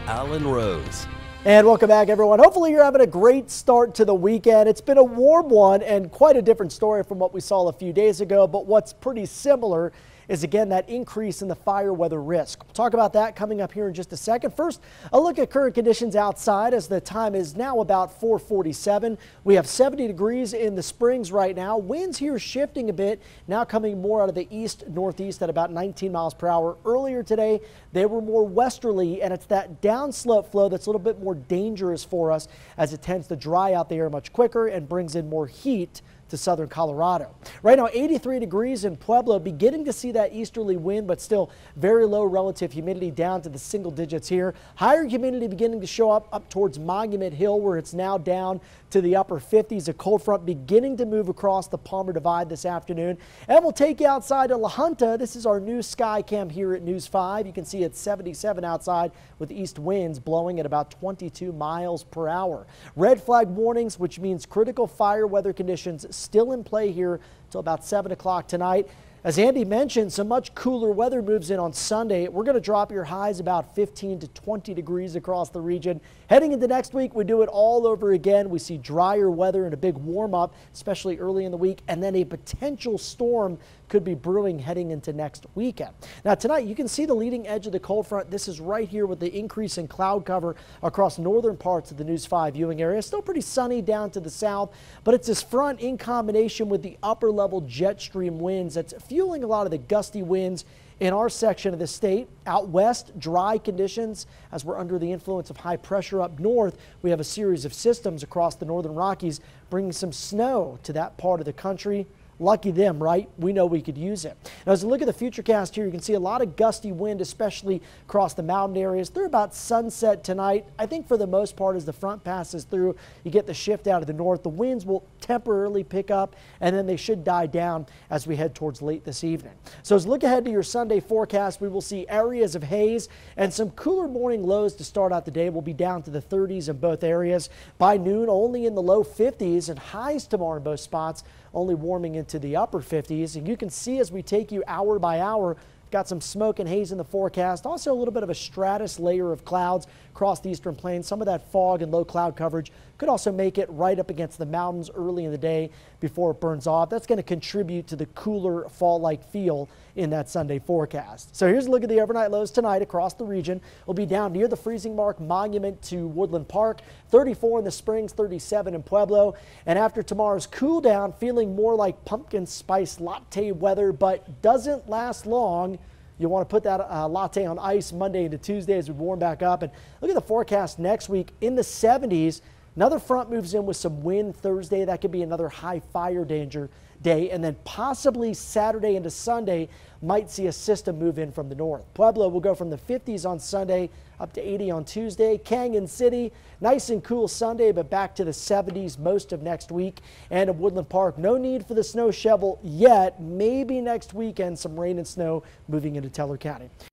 Alan Rose. And welcome back, everyone. Hopefully you're having a great start to the weekend. It's been a warm one and quite a different story from what we saw a few days ago, but what's pretty similar is, again, that increase in the fire weather risk. We'll talk about that coming up here in just a second. First, a look at current conditions outside as the time is now about 4:47. We have 70 degrees in the Springs right now. Winds here shifting a bit, now coming more out of the east-northeast at about 19 miles per hour. Earlier today, they were more westerly, and it's that downslope flow that's a little bit more dangerous for us as it tends to dry out the air much quicker and brings in more heat to southern Colorado. Right now, 83 degrees in Pueblo, beginning to see that easterly wind, but still very low relative humidity down to the single digits here. Higher humidity beginning to show up towards Monument Hill, where it's now down to the upper 50s. A cold front beginning to move across the Palmer Divide this afternoon. And we'll take you outside to La Junta. This is our new sky cam here at News 5. You can see it's 77 outside with east winds blowing at about 22 miles per hour. Red flag warnings, which means critical fire weather conditions still in play here till about 7 o'clock tonight. As Andy mentioned, some much cooler weather moves in on Sunday. We're going to drop your highs about 15 to 20 degrees across the region. Heading into next week, we do it all over again. We see drier weather and a big warm up, especially early in the week, and then a potential storm could be brewing heading into next weekend. Now tonight, you can see the leading edge of the cold front. This is right here with the increase in cloud cover across northern parts of the News 5 viewing area. Still pretty sunny down to the south, but it's this front in combination with the upper level jet stream winds that's fueling a lot of the gusty winds in our section of the state. Out west, dry conditions as we're under the influence of high pressure. Up north, we have a series of systems across the northern Rockies bringing some snow to that part of the country. Lucky them, right? We know we could use it. Now, as we look at the futurecast here, you can see a lot of gusty wind, especially across the mountain areas. They're about sunset tonight. I think for the most part, as the front passes through, you get the shift out of the north. The winds will temporarily pick up, and then they should die down as we head towards late this evening. So as we look ahead to your Sunday forecast, we will see areas of haze and some cooler morning lows to start out the day. We'll be down to the 30s in both areas. By noon, only in the low 50s, and highs tomorrow in both spots only warming into the upper 50s. And you can see as we take you hour by hour, got some smoke and haze in the forecast. Also a little bit of a stratus layer of clouds across the eastern plains. Some of that fog and low cloud coverage could also make it right up against the mountains early in the day before it burns off. That's going to contribute to the cooler fall-like feel in that Sunday forecast. So here's a look at the overnight lows tonight across the region. We'll be down near the freezing mark, Monument to Woodland Park, 34 in the Springs, 37 in Pueblo. And after tomorrow's cool down, feeling more like pumpkin spice latte weather, but doesn't last long. You want to put that latte on ice Monday into Tuesday as we warm back up. And look at the forecast next week in the 70s. Another front moves in with some wind Thursday. That could be another high fire danger day. And then possibly Saturday into Sunday might see a system move in from the north. Pueblo will go from the 50s on Sunday up to 80 on Tuesday. Canyon City, nice and cool Sunday, but back to the 70s most of next week. And at Woodland Park, no need for the snow shovel yet. Maybe next weekend, some rain and snow moving into Teller County.